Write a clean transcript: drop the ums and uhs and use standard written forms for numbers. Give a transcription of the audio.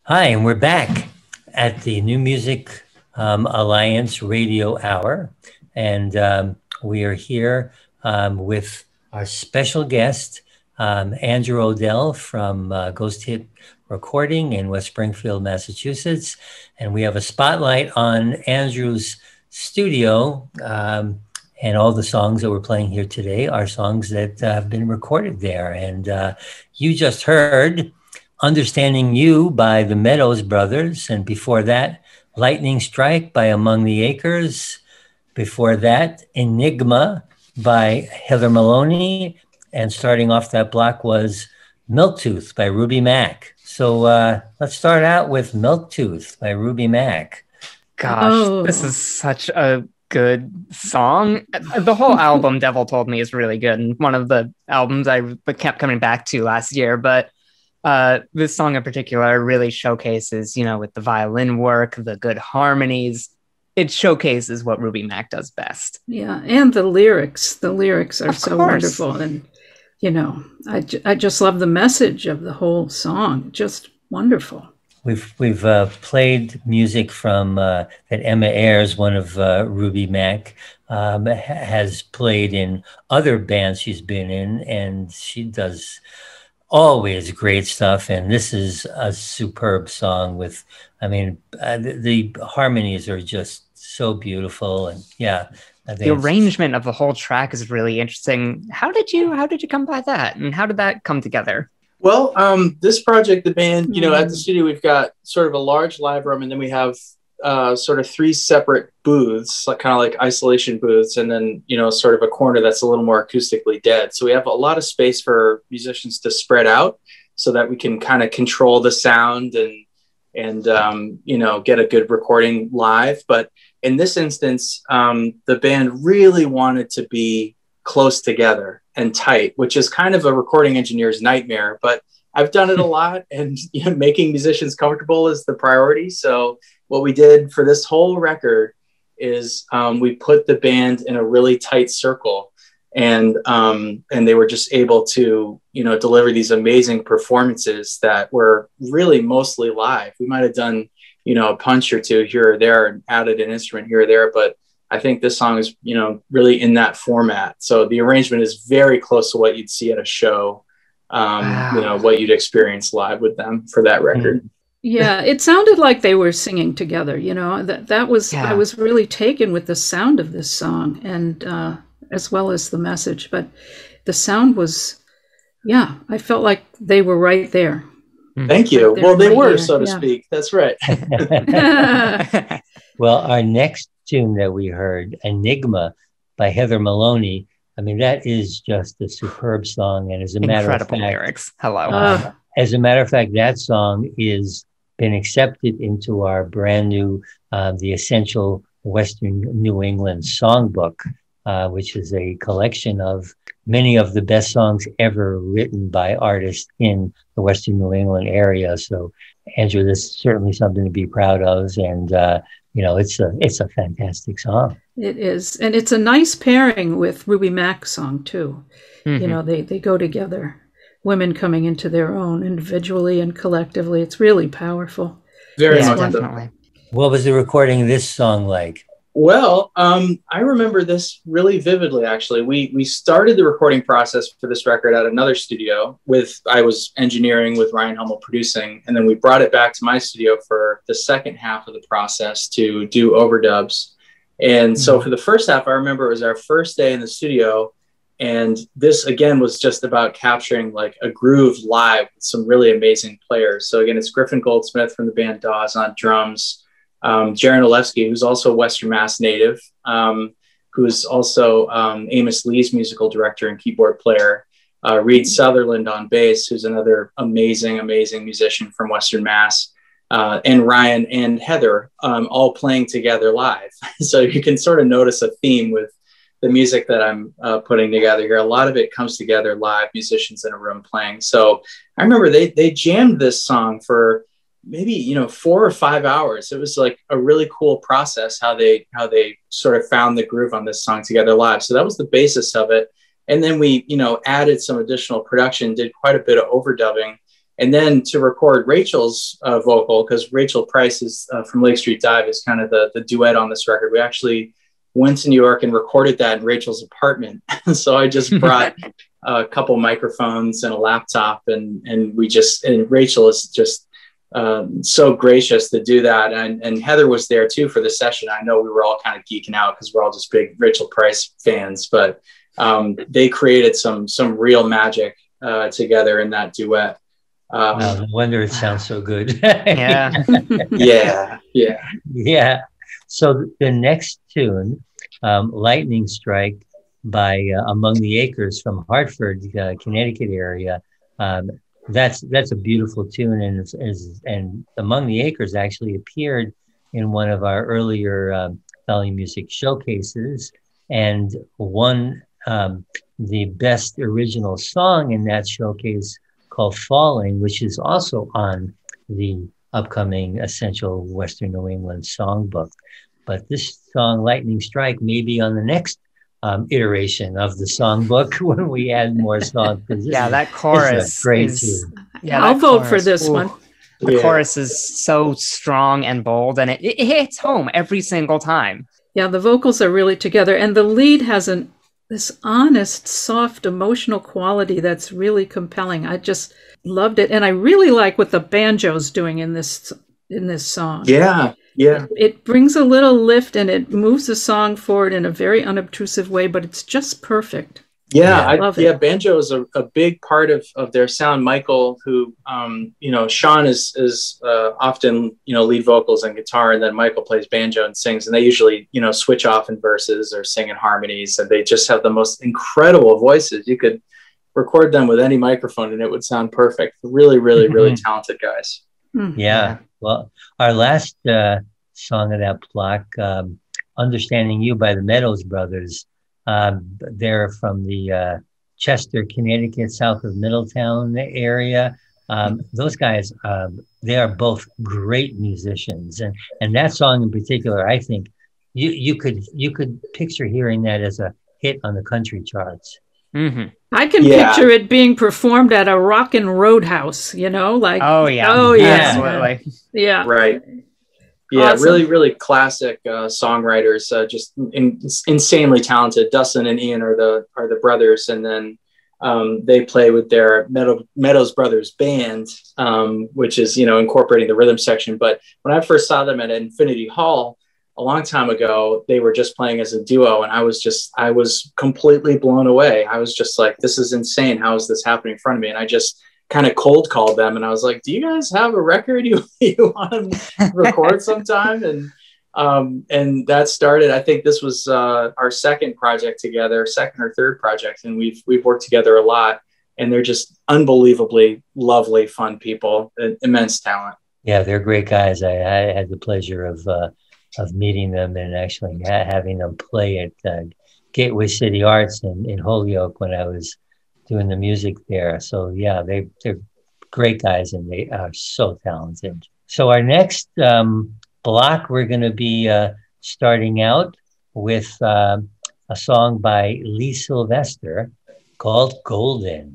Hi, and we're back at the New Music Alliance Radio Hour, and we are here with our special guest, Andrew Oedel from Ghost Hit Recording in West Springfield, Massachusetts, and we have a spotlight on Andrew's studio, and all the songs that we're playing here today are songs that have been recorded there, and you just heard Understanding You by the Meadows Brothers, and before that, Lightning Strike by Among the Acres. Before that, Enigma by Heather Maloney, and starting off that block was Milktooth by Ruby Mack. So let's start out with Milktooth by Ruby Mack. Gosh, This is such a good song. The whole album, Devil Told Me, is really good, and one of the albums I kept coming back to last year, but this song in particular really showcases, with the violin work, the good harmonies. It showcases what Ruby Mack does best. Yeah, and the lyrics. The lyrics are so wonderful. And, I just love the message of the whole song. Just wonderful. We've played music from that Emma Ayres, one of Ruby Mack, has played in other bands she's been in, and she does always great stuff, and this is a superb song with, the harmonies are just so beautiful, and the arrangement of the whole track is really interesting. How did you come by that, and how did that come together? Well, this project, the band, at the studio, we've got sort of a large live room, and then we have sort of three separate booths, kind of like isolation booths, and then sort of a corner that's a little more acoustically dead. So we have a lot of space for musicians to spread out so that we can kind of control the sound and get a good recording live. But in this instance, the band really wanted to be close together and tight, which is kind of a recording engineer's nightmare, but I've done it a lot, and making musicians comfortable is the priority. So what we did for this whole record is we put the band in a really tight circle, and they were just able to, deliver these amazing performances that were really mostly live. We might have done, a punch or two here or there and added an instrument here or there, but I think this song is, really in that format. So the arrangement is very close to what you'd see at a show, wow. What you'd experience live with them for that record. Mm-hmm. Yeah, it sounded like they were singing together, that was, I was really taken with the sound of this song, and as well as the message, but the sound was, I felt like they were right there. Thank you. Well, they were, so to speak. That's right. Well, our next tune that we heard, Enigma by Heather Maloney, that is just a superb song, and as a matter of fact, lyrics. Hello. As a matter of fact, that song is been accepted into our brand new, the Essential Western New England Songbook, which is a collection of many of the best songs ever written by artists in the Western New England area. So, Andrew, this is certainly something to be proud of, and it's a fantastic song. It is, and it's a nice pairing with Ruby Mack's song too. Mm-hmm. They go together. Women coming into their own individually and collectively. It's really powerful. Very much. Definitely. What was the recording of this song like? Well, I remember this really vividly, actually. We started the recording process for this record at another studio I was engineering with Ryan Hummel producing, and then we brought it back to my studio for the second half of the process to do overdubs. And so for the first half, I remember it was our first day in the studio, and this, again, was just about capturing like a groove live with some really amazing players. So again, it's Griffin Goldsmith from the band Dawes on drums, Jaron Olewski, who's also a Western Mass native, who's also Amos Lee's musical director and keyboard player, Reed Sutherland on bass, who's another amazing, amazing musician from Western Mass, and Ryan and Heather all playing together live. So you can sort of notice a theme with the music that I'm putting together here. A lot of it comes together live, musicians in a room playing. So I remember they jammed this song for maybe 4 or 5 hours. It was like a really cool process how they sort of found the groove on this song together live. So that was the basis of it. And then we added some additional production, did quite a bit of overdubbing And then to record Rachel's vocal, because Rachel Price is from Lake Street Dive is kind of the duet on this record. We actually went to New York and recorded that in Rachel's apartment. So I just brought a couple microphones and a laptop, and Rachel is just so gracious to do that. And Heather was there too for the session. I know we were all kind of geeking out because we're all just big Rachel Price fans, but they created some real magic together in that duet. No wonder it sounds so good. Yeah. Yeah. So the next tune, Lightning Strike by Among the Acres from Hartford, Connecticut area. That's a beautiful tune, and Among the Acres actually appeared in one of our earlier Valley Music showcases and won the best original song in that showcase, called Falling, which is also on the upcoming Essential Western New England Songbook. But this song, Lightning Strike, may be on the next iteration of the songbook when we add more songs. Yeah, that chorus great tune. Yeah, I'll vote for this one. The chorus is so strong and bold, and it hits home every single time. Yeah, the vocals are really together, and the lead has this honest, soft, emotional quality that's really compelling. I just loved it, and I really like what the banjo's doing in this song. Yeah. It brings a little lift, and it moves the song forward in a very unobtrusive way, but it's just perfect. I love it. Banjo is a big part of their sound. Michael, who Sean is often lead vocals and guitar, and then Michael plays banjo and sings, and they usually switch off in verses or sing in harmonies, and they just have the most incredible voices. You could record them with any microphone and it would sound perfect. Really, really, really talented guys. Yeah. Well, our last song of that block, Understanding You by the Meadows Brothers. They're from the Chester, Connecticut, south of Middletown area. Those guys, they are both great musicians. And that song in particular, I think you could picture hearing that as a hit on the country charts. Mm-hmm. I can picture it being performed at a rockin' roadhouse, like. Oh yeah, absolutely. Yeah, right. Yeah, awesome. Really, really classic songwriters, just insanely talented. Dustin and Ian are the brothers, and then they play with their Meadows Brothers band, which is incorporating the rhythm section. But when I first saw them at Infinity Hall a long time ago, they were just playing as a duo, and I was completely blown away. I was just like, this is insane. How is this happening in front of me? And I just kind of cold called them, and I was like, do you guys have a record you want to record sometime? And that started, I think this was our second project together, second or third project, and we've worked together a lot, and they're just unbelievably lovely, fun people, immense talent. Yeah, they're great guys. I had the pleasure of meeting them and actually having them play at Gateway City Arts in Holyoke when I was doing the music there. So yeah, they're great guys, and they are so talented. So our next block, we're going to be starting out with a song by Lee Sylvestre called Golden.